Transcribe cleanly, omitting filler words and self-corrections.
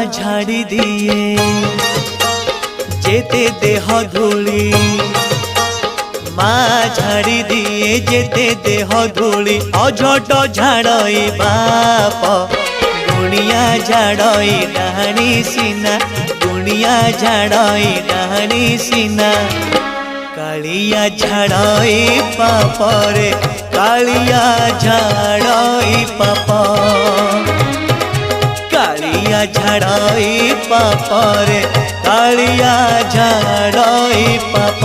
झाड़ी दिए जेते देह धूली माँ झाड़ी दिए जेते देह धूली अझट झाड़ई बाप गुणिया झाड़ई डाणी सीना गुणिया झाड़ई डाणी सीना कालिया झाड़ई पाप रे कालिया झाड़ई पाप कालिया झाड़ई पाप रे कालिया झाड़ई पाप।